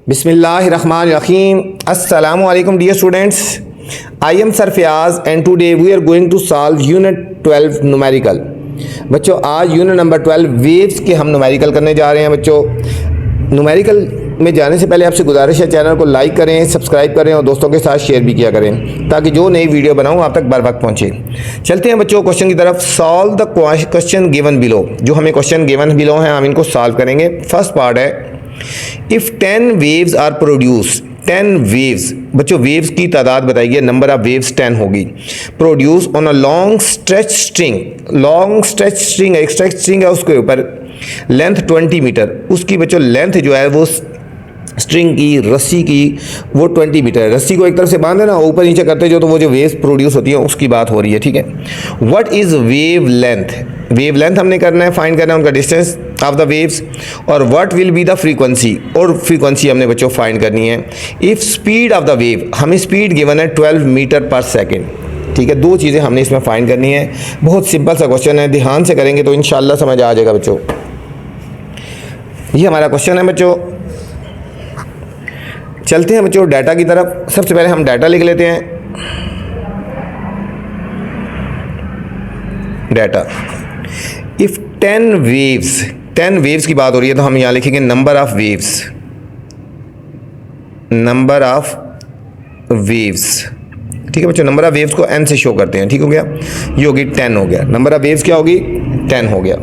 Bismillahirrahmanirrahim. Assalamu alaikum dear students. I am Sir Fayaz and today we are going to solve unit 12 numerical. बच्चों आज unit number 12 waves के हम numerical करने जा रहे हैं। बच्चों न्यूमेरिकल में जाने से पहले आपसे गुजारिश है चैनल को लाइक करें, सब्सक्राइब करें और दोस्तों के साथ शेयर भी किया करें ताकि जो नई वीडियो बनाऊं आप तक बर वक्त पहुंचे। चलते हैं बच्चों क्वेश्चन की तरफ। Solve the question given below. जो हमें क्वेश्चन गिवन बिलो हैं हम इनको सॉल्व करेंगे। फर्स्ट पार्ट है if 10 waves are produce, 10 waves, बच्चों वेव्स की तादाद बताई गई, नंबर ऑफ वेव्स 10 होगी। Produce on a long stretch string, long stretch string, एक स्ट्रेच स्ट्रिंग है उसके ऊपर लेंथ 20 मीटर, उसकी बच्चों लेंथ जो है वो स्ट्रिंग की, रस्सी की, वो 20 मीटर है। रस्सी को एक तरफ से बांधे ना ऊपर नीचे करते जो तो वो जो वेव्स प्रोड्यूस होती है उसकी बात हो रही है, ठीक है। What is wave length, wave length हमने करना है, फाइंड करना है उनका डिस्टेंस ऑफ द वेव्स। और what will be the frequency, और फ्रीक्वेंसी हमने बच्चों फाइंड करनी है। If speed of the wave, हमें स्पीड गिवन है 12 मीटर पर सेकेंड, ठीक है। दो चीज़ें हमने इसमें फाइंड करनी है। बहुत सिंपल सा क्वेश्चन है, ध्यान से करेंगे तो इंशाल्लाह समझ आ जाएगा बच्चों। ये हमारा क्वेश्चन है बच्चों। चलते हैं बच्चों डाटा की तरफ। सबसे पहले हम डाटा लिख लेते हैं। डाटा इफ 10 वेव्स, 10 वेव्स की बात हो रही है तो हम यहाँ लिखेंगे number of waves, number of waves, ठीक है बच्चों। नंबर ऑफ वेव्स को n से शो करते हैं, ठीक हो गया। ये होगी 10 हो गया। नंबर ऑफ वेव्स क्या होगी, 10 हो गया।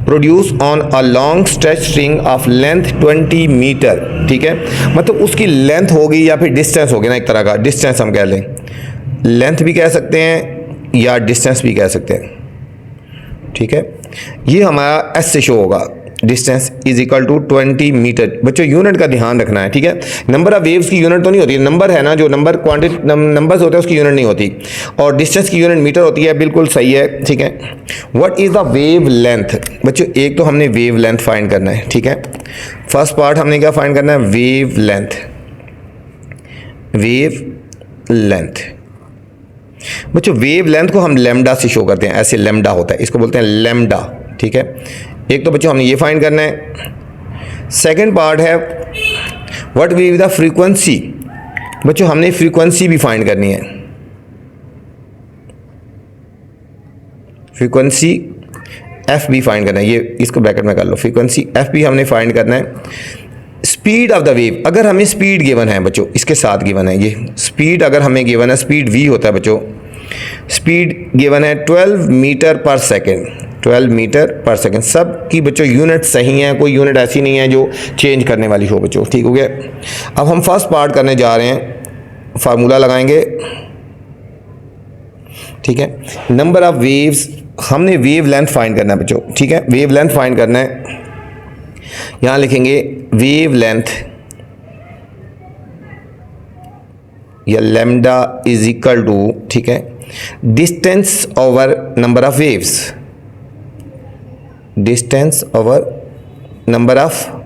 Produce on a long stretch string of length 20 metre, ठीक है। मतलब उसकी लेंथ होगी या फिर डिस्टेंस होगी ना, एक तरह का डिस्टेंस हम कह लें, लेंथ भी कह सकते हैं या डिस्टेंस भी कह सकते हैं, ठीक है। ये हमारा एस से शो होगा, distance is equal to 20 metre. बच्चों यूनिट का ध्यान रखना है, ठीक है। नंबर ऑफ वेव्स की यूनिट तो नहीं होती, नंबर है ना, जो नंबर क्वांटिटी नंबर्स होते हैं उसकी यूनिट नहीं होती, और डिस्टेंस की यूनिट मीटर होती है, बिल्कुल सही है, ठीक है। What is the wavelength, बच्चों एक तो हमने वेव लेंथ फाइंड करना है, ठीक है। फर्स्ट पार्ट हमने क्या फाइंड करना है, वेव लेंथ, वेव लेंथ। बच्चों वेव लेंथ को हम लैम्डा से शो करते हैं, ऐसे लैम्डा होता है, इसको बोलते हैं लैम्डा, ठीक है। एक तो बच्चों हमने ये फाइंड करना है। सेकंड पार्ट है what will be the frequency, बच्चों हमने फ्रीक्वेंसी भी फाइंड करनी है। फ्रीक्वेंसी एफ भी फाइंड करना है, ये इसको ब्रैकेट में कर लो, फ्रीक्वेंसी एफ भी हमने फाइंड करना है। स्पीड ऑफ द वेव, अगर हमें स्पीड गिवन है बच्चों, इसके साथ गिवन है ये स्पीड, अगर हमें गिवन है स्पीड v होता है बच्चों, स्पीड गिवन है 12 मीटर पर सेकेंड, 12 मीटर पर सेकेंड। सब की बच्चों यूनिट सही है, कोई यूनिट ऐसी नहीं है जो चेंज करने वाली हो बच्चों, ठीक हो गया। अब हम फर्स्ट पार्ट करने जा रहे हैं, फार्मूला लगाएंगे, ठीक है। नंबर ऑफ वेव्स, हमने वेव लेंथ फाइंड करना है बच्चों, ठीक है। वेव लेंथ फाइंड करना है, यहां लिखेंगे वेव लेंथ या लैम्डा इज इक्वल टू, ठीक है, distance over number of waves, distance over number of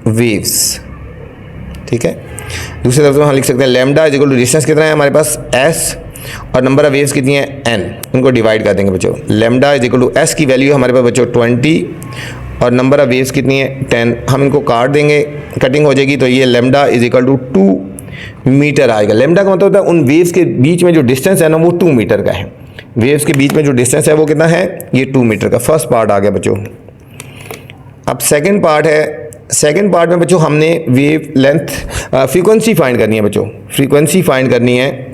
waves, ठीक है। दूसरी तरफ हम लिख सकते हैं lambda is equal to distance कितना है हमारे पास s, और नंबर ऑफ वेव्स कितनी है n, उनको डिवाइड कर देंगे बच्चों। Lambda is equal to s की वैल्यू हमारे पास बच्चों 20 और नंबर ऑफ वेव्स कितनी है 10, हम इनको काट देंगे, कटिंग हो जाएगी तो ये lambda is equal to 2 metre आएगा। लैम्डा का मतलब होता है उन वेव्स के बीच में जो डिस्टेंस है ना वो 2 मीटर का है, वेव्स के बीच में जो डिस्टेंस है वो कितना है, ये 2 मीटर का। फर्स्ट पार्ट आ गया बच्चों। अब सेकंड पार्ट है, सेकंड पार्ट में बच्चों हमने वेव लेंथ फ्रीक्वेंसी फाइंड करनी है बच्चों, फ्रीक्वेंसी फाइंड करनी है।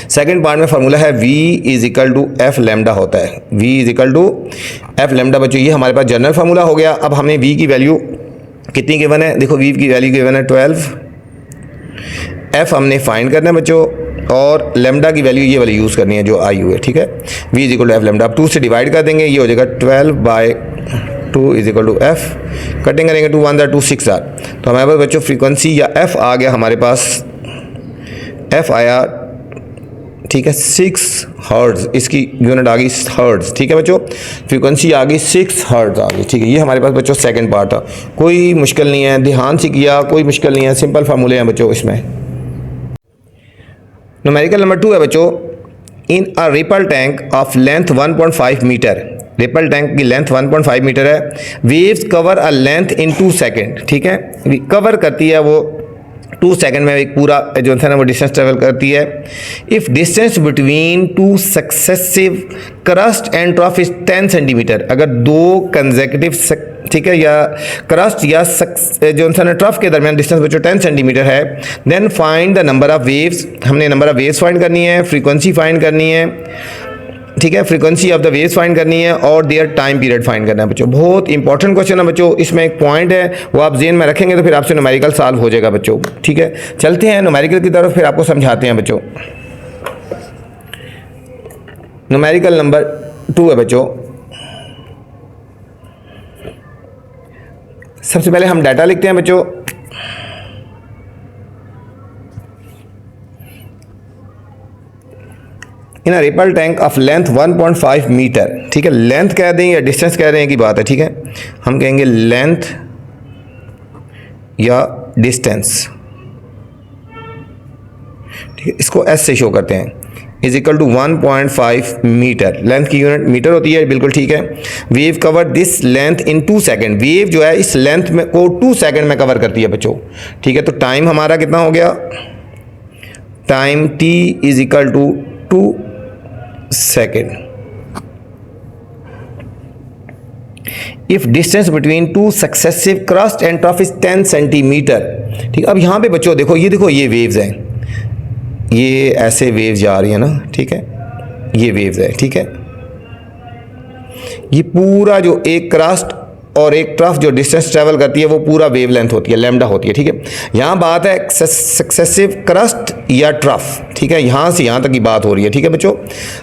सेकंड पार्ट में फार्मूला है v is equal to F lambda होता है, v is equal to F lambda बच्चों, ये हमारे पास जनरल फार्मूला हो गया। अब हमें v की वैल्यू कितनी गिवन है, देखो v की वैल्यू गिवन है 12, f हमने फाइंड करना है बच्चों, और लैम्डा की वैल्यू ये वाली यूज़ करनी है जो आई हुई है, ठीक है। v is equal to F lambda, अब 2 से डिवाइड कर देंगे, ये हो जाएगा 12/2 is equal to F, cutting करेंगे 2 1 2 6 आर, तो हमारे पास बच्चों फ्रीक्वेंसी या f आ गया हमारे पास, f आया, ठीक है, 6 हर्ट्ज़, इसकी यूनिट आ गई हर्ट्ज़, ठीक है बच्चों। फ्रीक्वेंसी आ गई 6 हर्ट्ज़ आ गई, ठीक है। ये हमारे पास बच्चों सेकंड पार्ट था, कोई मुश्किल नहीं है, ध्यान से किया, कोई मुश्किल नहीं है, सिंपल फार्मूले हैं बच्चों इसमें। न्यूमेरिकल नंबर 2 है बच्चों, in a ripple tank of length 1.5 metre, ripple tank की लेंथ 1.5 मीटर है, waves cover a length in 2 second, ठीक है, कवर करती है वो 2 सेकंड में एक पूरा जो है ना वो डिस्टेंस ट्रेवल करती है। If distance between 2 successive crest and trough is 10 centimetre, अगर 2 कंसेक्यूटिव, ठीक है, या क्रस्ट या जो है ना ट्रफ के दरमियान डिस्टेंस बच्चों 10 सेंटीमीटर है, then find the number of waves, हमने नंबर ऑफ वेव्स फाइंड करनी है, फ्रीक्वेंसी फाइंड करनी है, ठीक है, frequency of the waves find करनी है और देयर टाइम पीरियड फाइंड करना है बच्चों। बहुत इंपॉर्टेंट क्वेश्चन है बच्चों, इसमें एक पॉइंट है वो आप जेन में रखेंगे तो फिर आपसे न्यूमेरिकल सॉल्व हो जाएगा बच्चों, ठीक है। चलते हैं न्यूमेरिकल की तरफ, फिर आपको समझाते हैं बच्चों। न्यूमेरिकल नंबर 2 है बच्चों। सबसे पहले हम डाटा लिखते हैं बच्चों। In ripple tank of length 1.5 metre, ठीक है, लेंथ कह दें या डिस्टेंस कह रहे हैं की बात है, ठीक है, हम कहेंगे लेंथ या डिस्टेंस, ठीक है, इसको एस से शो करते हैं, is equal to 1.5 metre, length की यूनिट मीटर होती है, बिल्कुल ठीक है। Wave cover this length in 2 second, wave जो है इस लेंथ में को 2 सेकेंड में कवर करती है बच्चों, ठीक है। तो टाइम हमारा कितना हो गया, time t is equal to 2 second. If distance between 2 successive crest and trough is 10 centimetre, ठीक। अब यहां पे बच्चों देखो ये वेव्स हैं, ये ऐसे वेव्स जा रही है ना, ठीक है, ये वेव्स है, ठीक है। ये पूरा जो एक क्रस्ट और एक ट्रफ जो डिस्टेंस ट्रेवल करती है वो पूरा वेव लेंथ होती है, लैम्डा होती है, ठीक है। यहाँ बात है सक्सेसिव क्रस्ट या ट्रफ, ठीक है, यहाँ से यहाँ तक की बात हो रही है, ठीक है बच्चों,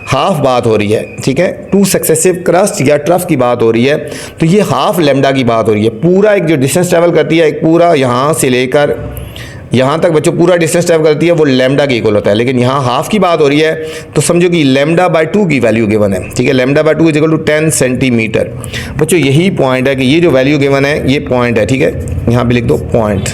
हाफ बात हो रही है, ठीक है, 2 सक्सेसिव क्रस्ट या ट्रफ की बात हो रही है, तो ये हाफ लैम्डा की बात हो रही है। पूरा एक जो डिस्टेंस ट्रेवल करती है, एक पूरा यहाँ से लेकर यहाँ तक बच्चों पूरा डिस्टेंस ट्रेवल करती है वो लैम्डा के इक्वल होता है, लेकिन यहाँ हाफ की बात हो रही है, तो समझो कि λ/2 की वैल्यू गिवन है, ठीक है, λ/2 इज इक्वल टू 10 सेंटीमीटर। बच्चों यही पॉइंट है कि ये जो वैल्यू गिवन है ये पॉइंट है, ठीक है, यहाँ पे लिख दो पॉइंट,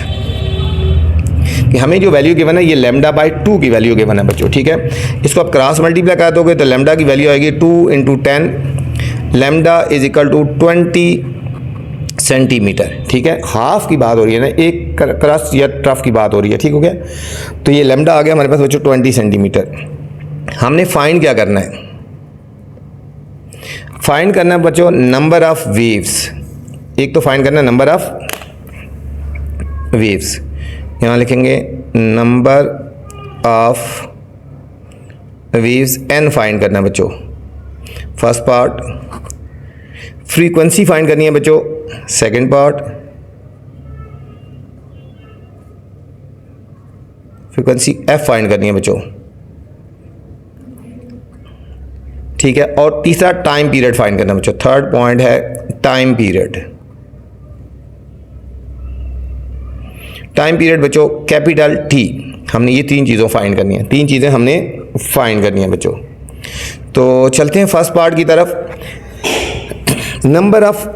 कि हमें जो वैल्यू गिवन है ये λ/2 की वैल्यू गिवन है बच्चों, ठीक है। इसको आप क्रॉस मल्टीप्लाई कर दोगे तो लैम्डा की वैल्यू आएगी 2 × 10, λ इज इक्वल टू 20 सेंटीमीटर, ठीक है। हाफ की बात हो रही है ना, एक क्रस्ट या ट्रफ की बात हो रही है, ठीक हो गया। तो ये लैम्डा आ गया हमारे पास बच्चों 20 सेंटीमीटर। हमने फाइंड क्या करना है, फाइंड करना है बच्चों नंबर ऑफ वेव्स। एक तो फाइंड करना है नंबर ऑफ वेव्स, यहाँ लिखेंगे number of waves n find करना है बच्चों। फर्स्ट पार्ट फ्रीक्वेंसी फाइंड करनी है बच्चों, second part frequency f find करनी है बच्चों, ठीक है, और तीसरा टाइम पीरियड फाइंड करना है बच्चों। थर्ड पॉइंट है टाइम पीरियड। टाइम पीरियड बच्चों कैपिटल T, हमने ये 3 चीज़ों फाइंड करनी है, 3 चीज़ें हमने फाइंड करनी है बच्चों। तो चलते हैं फर्स्ट पार्ट की तरफ। नंबर ऑफ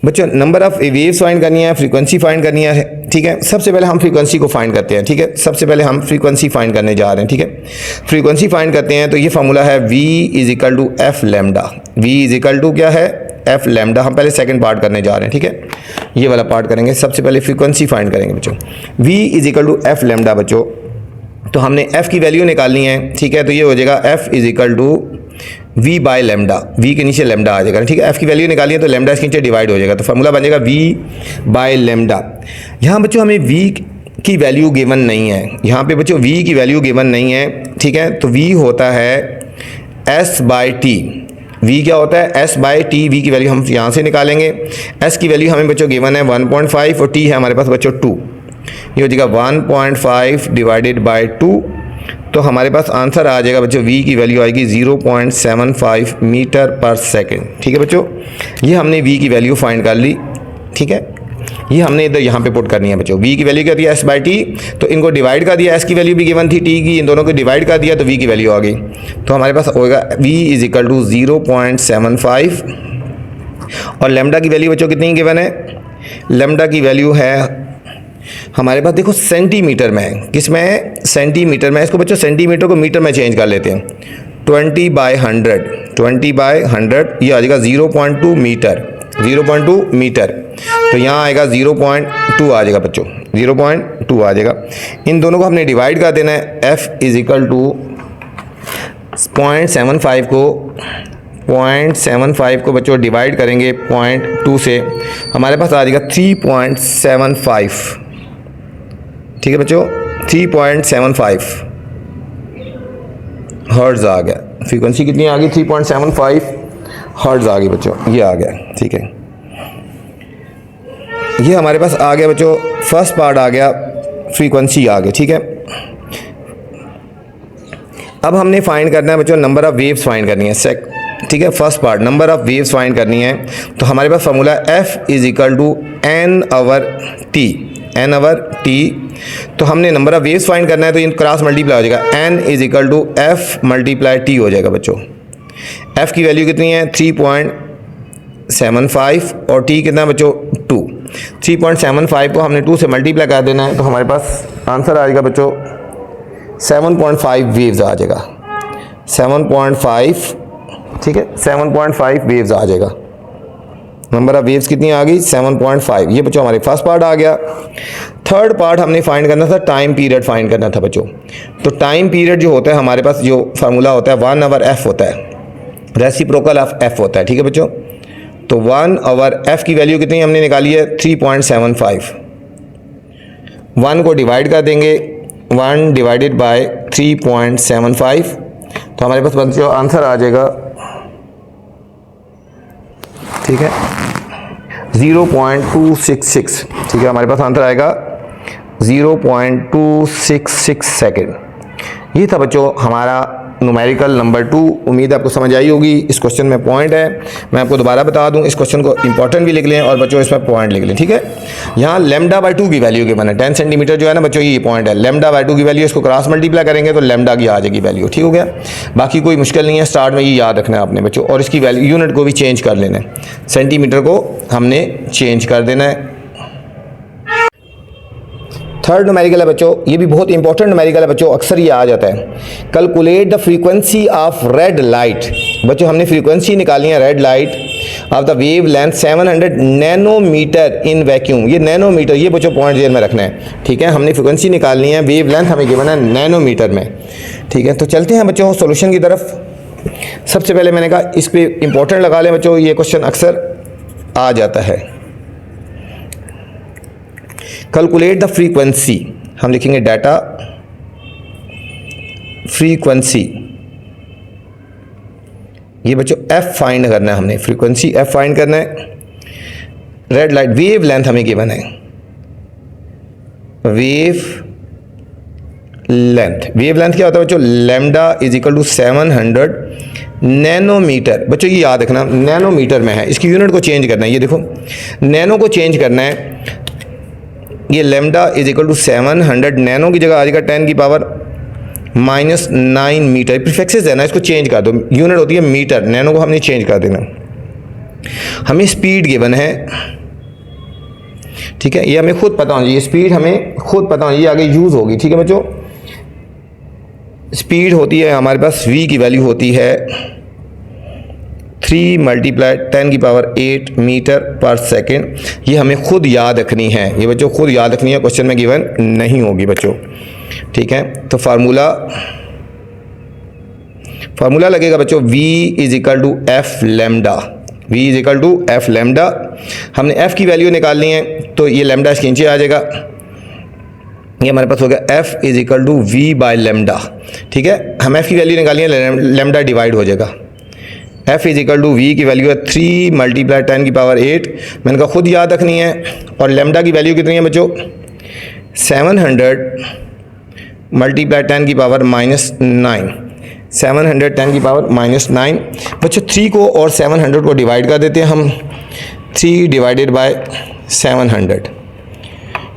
बच्चों नंबर ऑफ वेव्स फाइंड करनी है, फ्रीक्वेंसी फाइंड करनी है, ठीक है। सबसे पहले हम फ्रीक्वेंसी को फाइंड करते हैं, ठीक है, सबसे पहले हम फ्रीक्वेंसी फाइंड करने जा रहे हैं, ठीक है। फ्रीक्वेंसी फाइंड करते हैं तो ये फार्मूला है v is equal to F lambda, v is equal to क्या है एफ लैम्डा। हम पहले सेकंड पार्ट करने जा रहे हैं, ठीक है, ये वाला पार्ट करेंगे। सबसे पहले फ्रीक्वेंसी फाइंड करेंगे बच्चों, v is equal to F lambda बच्चों। तो हमने f की वैल्यू निकालनी है, ठीक है, तो ये हो जाएगा f is equal to v by lambda, v के नीचे लैम्डा आ जाएगा, ठीक है। f की वैल्यू निकाली है तो लैम्डा इसके नीचे डिवाइड हो जाएगा, तो फार्मूला बन जाएगा v बाय लैम्डा। यहाँ बच्चों हमें v की वैल्यू गिवन नहीं है, यहाँ पे बच्चों v की वैल्यू गिवन नहीं है, ठीक है। तो v होता है s/t, v क्या होता है s/t, v की वैल्यू हम यहाँ से निकालेंगे। s की वैल्यू हमें बच्चों गिवन है 1.5 और t है हमारे पास बच्चों 2, ये हो जाएगा 1.5 डिवाइडेड बाय 2, तो हमारे पास आंसर आ जाएगा बच्चों v की वैल्यू आएगी 0.75 मीटर पर सेकंड, ठीक है बच्चों। ये हमने v की वैल्यू फाइंड कर ली, ठीक है, ये हमने इधर यहाँ पे पुट करनी है बच्चों। v की वैल्यू क्या दिया s/t, तो इनको डिवाइड कर दिया, s की वैल्यू भी गिवन थी t की, इन दोनों को डिवाइड कर दिया तो v की वैल्यू आ गई। तो हमारे पास होगा v इज इक्वल टू 0.75 और लैम्डा की वैल्यू बच्चों कितनी गिवन है, लैम्डा की वैल्यू है हमारे पास देखो सेंटीमीटर में है, किस में है सेंटीमीटर में। इसको बच्चों सेंटीमीटर को मीटर में चेंज कर लेते हैं, 20/100, 20/100, ये आ जाएगा 0.2 मीटर, 0.2 मीटर। तो यहाँ आएगा 0.2 आ जाएगा बच्चों, 0.2 आ जाएगा। इन दोनों को हमने डिवाइड कर देना है। F इज इक्वल टू 0.75 को बच्चों डिवाइड करेंगे 0.2 से, हमारे पास आ जाएगा 3.75। ठीक है बच्चों, 3.75 हर्ट्ज़ आ गया। फ्रीक्वेंसी कितनी आ गई? 3.75 हर्ट्ज़ आ गई बच्चों, ये आ गया। ठीक है, ये हमारे पास आ गया बच्चों, फर्स्ट पार्ट आ गया, फ्रीक्वेंसी आ गई। ठीक है, अब हमने फाइंड करना है बच्चों नंबर ऑफ़ वेव्स फाइंड करनी है। ठीक है, first part number of waves find करनी है। तो हमारे पास formula F is equal to n/t, n/t। तो हमने नंबर ऑफ़ वेव्स फाइंड करना है, तो इन क्रॉस मल्टीप्लाई हो जाएगा, n is equal to F multiply t हो जाएगा बच्चों। F की वैल्यू कितनी है? 3.75 और t कितना बच्चों? 2। 3.75 को हमने 2 से मल्टीप्लाई कर देना है, तो हमारे पास आंसर आ जाएगा बच्चों 7.5 वेव्स आ जाएगा, 7.5। ठीक है, 7.5 वेव्स आ जाएगा। नंबर ऑफ वेव्स कितनी आ गई? 7.5। ये बच्चों हमारे फर्स्ट पार्ट आ गया। थर्ड पार्ट हमने फाइंड करना था, टाइम पीरियड फाइंड करना था बच्चों। तो टाइम पीरियड जो होता है हमारे पास, जो फार्मूला होता है 1/f होता है, रेसिप्रोकल ऑफ f होता है। ठीक है बच्चों, तो 1/f की वैल्यू कितनी हमने निकाली है? 3.75। 1 को डिवाइड कर देंगे, 1 डिवाइडेड बाय 3.75, तो हमारे पास बच्चों आंसर आ जाएगा, ठीक है, 0.266। ठीक है, हमारे पास आंसर आएगा 0.266 सेकेंड। ये था बच्चों हमारा न्यूमेरिकल नंबर 2। उम्मीद है आपको समझ आई होगी। इस क्वेश्चन में पॉइंट है, मैं आपको दोबारा बता दूं, इस क्वेश्चन को इंपॉर्टेंट भी लिख लें और बच्चों इसमें पॉइंट लिख लें। ठीक है, यहाँ λ/2 की वैल्यू के बना 10 सेंटीमीटर जो है ना बच्चों, ये पॉइंट है। λ/2 की वैल्यू, इसको क्रॉस मल्टीप्लाई करेंगे तो लैम्डा की आ जाएगी वैल्यू। ठीक हो गया, बाकी कोई मुश्किल नहीं है, स्टार्ट में ये याद रखना है आपने बच्चों। और इसकी वैल्यू यूनिट को भी चेंज कर लेना है, सेंटीमीटर को हमने चेंज कर देना है। थर्ड न्यूमेरिकल है बच्चों, ये भी बहुत इंपॉर्टेंट न्यूमेरिकल है बच्चों, अक्सर ये आ जाता है। Calculate the frequency of red light. बच्चों हमने फ्रीक्वेंसी निकाली है red light of the wavelength 700 nanometre in vacuum. ये नैनोमीटर, ये बच्चों पॉइंट जेल में रखना है। ठीक है, हमने फ्रीक्वेंसी निकालनी है, वेव लेंथ हमें गिवन है नैनोमीटर में। ठीक है, तो चलते हैं बच्चों सोल्यूशन की तरफ। सबसे पहले मैंने कहा इस पर इंपॉर्टेंट लगा लें बच्चों, ये क्वेश्चन अक्सर आ जाता है। कैलकुलेट द फ्रीक्वेंसी, हम लिखेंगे डाटा फ्रीक्वेंसी। ये बच्चों F फाइंड करना है हमने, फ्रीक्वेंसी F फाइंड करना है। रेड लाइट वेव लेंथ हमें गिवन है, वेव लेंथ। वेव लेंथ क्या होता है बच्चों? Lambda is equal to 700 nanometre. बच्चों ये याद रखना, नैनोमीटर में है, इसकी यूनिट को चेंज करना है। ये देखो, नैनो को चेंज करना है। ये lambda is equal to 700, nano की जगह आ जाएगा 10 की पावर -9 मीटर। प्रीफिक्सेस है ना, इसको चेंज कर दो, यूनिट होती है मीटर, नैनो को हमने चेंज कर देना। हमें स्पीड गिवन है, ठीक है, ये हमें खुद पता होना चाहिए, स्पीड हमें खुद पता होना चाहिए, आगे यूज़ होगी। ठीक है बच्चों, स्पीड होती है हमारे पास, v की वैल्यू होती है 3 × 10⁸ मीटर पर सेकेंड। ये हमें खुद याद रखनी है, ये बच्चों खुद याद रखनी है, क्वेश्चन में गिवन नहीं होगी बच्चों। ठीक है, तो फार्मूला लगेगा बच्चों v is equal to f lambda. v is equal to f lambda. हमने f की वैल्यू निकालनी है, तो ये लैम्डा इसके नीचे आ जाएगा, ये हमारे पास हो गया f is equal to v by lambda. ठीक है, हम f की वैल्यू निकाली है, लैम्डा डिवाइड हो जाएगा। f is equal to v की वैल्यू है 3 × 10⁸। मैंने कहा खुद याद रखनी है। और लैम्डा की वैल्यू कितनी है बच्चों? 700 × 10⁻⁹ 700 10⁻⁹। बच्चों 3 को और 700 को डिवाइड कर देते हैं हम, 3 डिवाइडेड बाय 700।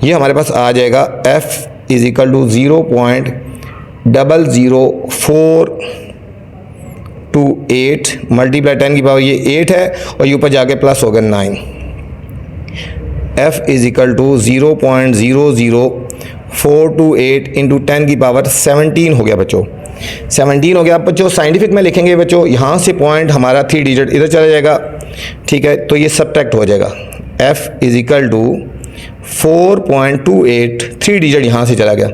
ये हमारे पास आ जाएगा f is equal to 0.00428 multiply 10 की पावर ये 8 है, और ये ऊपर जाके प्लस होगा 9। f is equal to 0.00428 into 10 की पावर 17 हो गया बच्चों। 17 हो गया। अब बच्चों साइंटिफिक में लिखेंगे बच्चों, यहाँ से पॉइंट हमारा 3 डिजिट इधर चला जाएगा, ठीक है, तो ये सबट्रैक्ट हो जाएगा। f is equal to 4.28, 3 digit यहाँ से चला गया,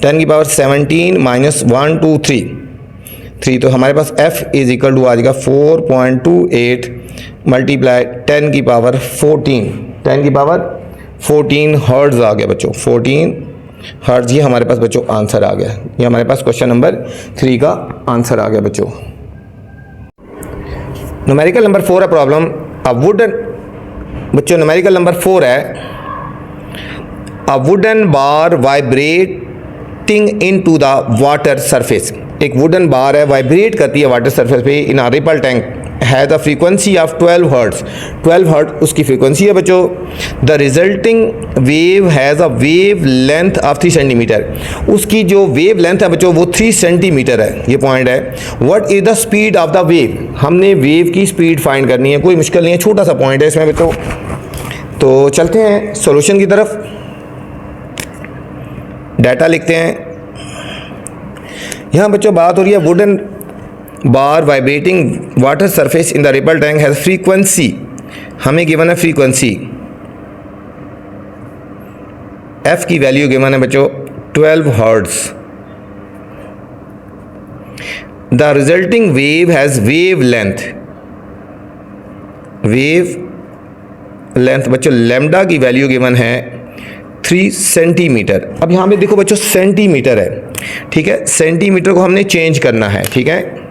10 की पावर 17 माइनस 1 2 3, तो हमारे पास f इज इक्वल टू आ जाएगा 4.28 मल्टीप्लाई 10 की पावर 14, 10 की पावर 14 हर्ट्ज आ गया बच्चों, 14 हर्ट्ज। ये हमारे पास बच्चों आंसर आ गया। ये हमारे पास क्वेश्चन नंबर 3 का आंसर आ गया बच्चों। न्यूमेरिकल नंबर 4 है प्रॉब्लम। अब वुडन बच्चों न्यूमेरिकल नंबर 4 है, a wooden bar vibrating into the water surface. एक वुडन बार है, वाइब्रेट करती है वाटर सरफेस पे in a ripple tank, has the frequency of 12 hertz, 12 hertz उसकी फ्रीक्वेंसी है बच्चों। The resulting wave has a wavelength of 3 centimetre, उसकी जो वेव लेंथ है बच्चों वो 3 सेंटीमीटर है, ये पॉइंट है। What is the speed of the wave, हमने वेव की स्पीड फाइंड करनी है, कोई मुश्किल नहीं है, छोटा सा पॉइंट है इसमें बच्चों। तो चलते हैं सॉल्यूशन की तरफ, डाटा लिखते हैं। यहाँ बच्चों बात हो रही है wooden bar vibrating water surface in the ripple tank has frequency, हमें गिवन है फ्रीक्वेंसी, f की वैल्यू गिवन है बच्चों 12 hertz. The resulting wave has wave length, wavelength बच्चों लैम्डा की वैल्यू गिवन है 3 सेंटीमीटर। अब यहाँ पे देखो बच्चों सेंटीमीटर है, ठीक है, सेंटीमीटर को हमने चेंज करना है, ठीक है,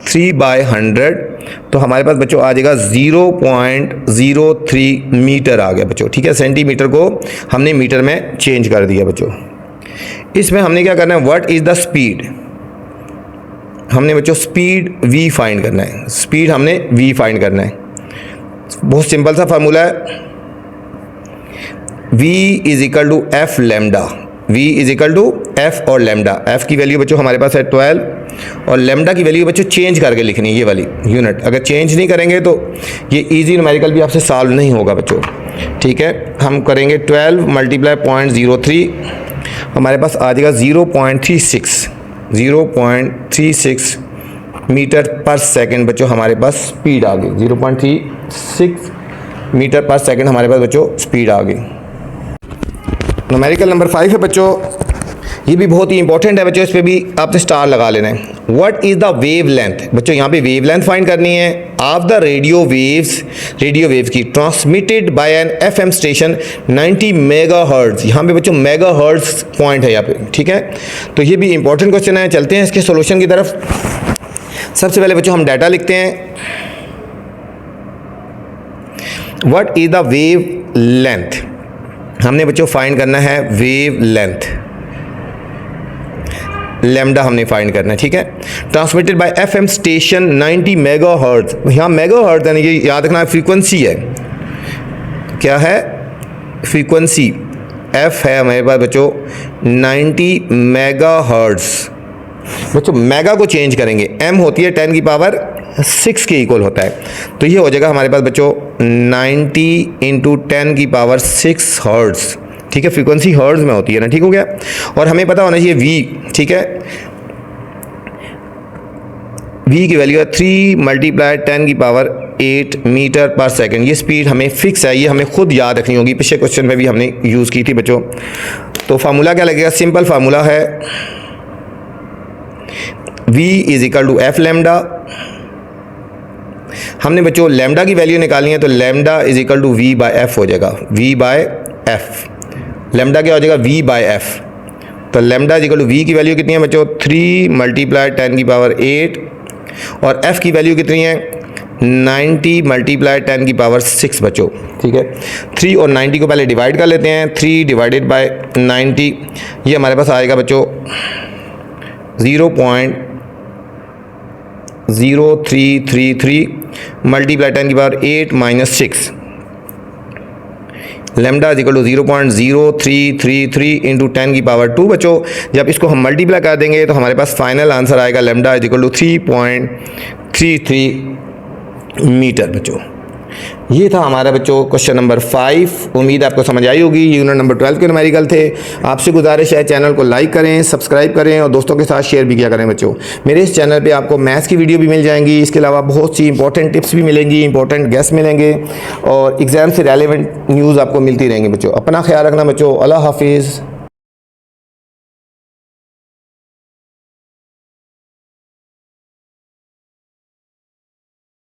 3/100, तो हमारे पास बच्चों आ जाएगा 0.03 मीटर आ गया बच्चों, ठीक है। सेंटीमीटर को हमने मीटर में चेंज कर दिया बच्चों। इसमें हमने क्या करना है, व्हाट इज द स्पीड, हमने बच्चों स्पीड v फाइंड करना है, स्पीड हमने v फाइंड करना है। बहुत सिंपल सा फार्मूला है, v is equal to F lambda, v is equal to f और लेमडा। f की वैल्यू बच्चों हमारे पास है 12 और लेमडा की वैल्यू बच्चों चेंज करके लिखनी है, ये वाली यूनिट। अगर चेंज नहीं करेंगे तो ये इजी न्यूमेरिकल भी आपसे सॉल्व नहीं होगा बच्चों, ठीक है। हम करेंगे 12 मल्टीप्लाई 0.03, हमारे पास आ जाएगा 0.36 मीटर पर सेकंड बच्चों, हमारे पास स्पीड आ गई 0.36 मीटर पर सेकंड, हमारे पास बच्चों स्पीड आ गई। न्यूमेरिकल नंबर 5 है बच्चों, ये भी बहुत ही इंपॉर्टेंट है बच्चों, इस पे भी आपसे स्टार लगा लेना है। What is the wavelength, बच्चों यहाँ पे वेव लेंथ फाइंड करनी है of the radio waves, radio wave की transmitted by an FM station 90 megahertz. यहाँ पे बच्चों मेगाहर्ट्ज पॉइंट है यहाँ पे, ठीक है। तो ये भी इंपॉर्टेंट क्वेश्चन है। चलते हैं इसके सोल्यूशन की तरफ। सबसे पहले बच्चों हम डाटा लिखते हैं। What is the wave length, हमने बच्चों फाइंड करना है वेव लेंथ, लैम्डा हमने फाइंड करना है, ठीक है। Transmitted by FM station 90 megahertz, यहाँ मेगाहर्ट्ज यानी ये याद रखना है फ्रीक्वेंसी है, क्या है फ्रीक्वेंसी, एफ है हमारे पास बच्चों 90 मेगाहर्ट्ज। बच्चों मेगा को चेंज करेंगे, m होती है 10 की पावर 6 के इक्वल होता है, तो ये हो जाएगा हमारे पास बच्चों 90 इंटू 10 की पावर 6 हर्ट्ज, ठीक है। फ्रीक्वेंसी हर्ट्ज में होती है ना, ठीक हो गया। और हमें पता होना चाहिए v, ठीक है, v की वैल्यू है 3 मल्टीप्लाई 10 की पावर 8 मीटर पर सेकंड। ये स्पीड हमें फिक्स है, ये हमें खुद याद रखनी होगी, पिछले क्वेश्चन में भी हमने यूज़ की थी बच्चों। तो फार्मूला क्या लगेगा, सिंपल फार्मूला है v is equal to F lambda. हमने बच्चों लेमडा की वैल्यू निकालनी है, तो lambda is equal to v by F हो जाएगा, v बाय एफ। लेमडा क्या हो जाएगा, v बाय एफ। तो lambda is equal to v की वैल्यू कितनी है बच्चों 3 मल्टीप्लाई 10 की पावर 8 और f की वैल्यू कितनी है 90 मल्टीप्लाई 10 की पावर 6 बच्चों, ठीक है। 3 और 90 को पहले डिवाइड कर लेते हैं, 3 डिवाइडेड बाय 90, ये हमारे पास आएगा बच्चों 0.0333 मल्टीप्लाई 10 की power 8 minus 6, lambda is equal to 0.0333 into 10 की पावर 2 बच्चों। जब इसको हम मल्टीप्लाई कर देंगे तो हमारे पास फाइनल आंसर आएगा lambda is equal to 3.33 metre बच्चों, ये था हमारा बच्चों क्वेश्चन नंबर 5। उम्मीद आपको समझ आई होगी। यूनिट नंबर 12 के न्यूमेरिकल थे। आपसे गुजारिश है चैनल को लाइक करें, सब्सक्राइब करें और दोस्तों के साथ शेयर भी किया करें बच्चों। मेरे इस चैनल पे आपको मैथ्स की वीडियो भी मिल जाएंगी, इसके अलावा बहुत सी इंपॉर्टेंट टिप्स भी मिलेंगी, इंपॉर्टेंट गेस्ट मिलेंगे और एग्ज़ाम से रेलेवेंट न्यूज़ आपको मिलती रहेंगी बच्चों। अपना ख्याल रखना बच्चों। अल्लाह हाफिज़।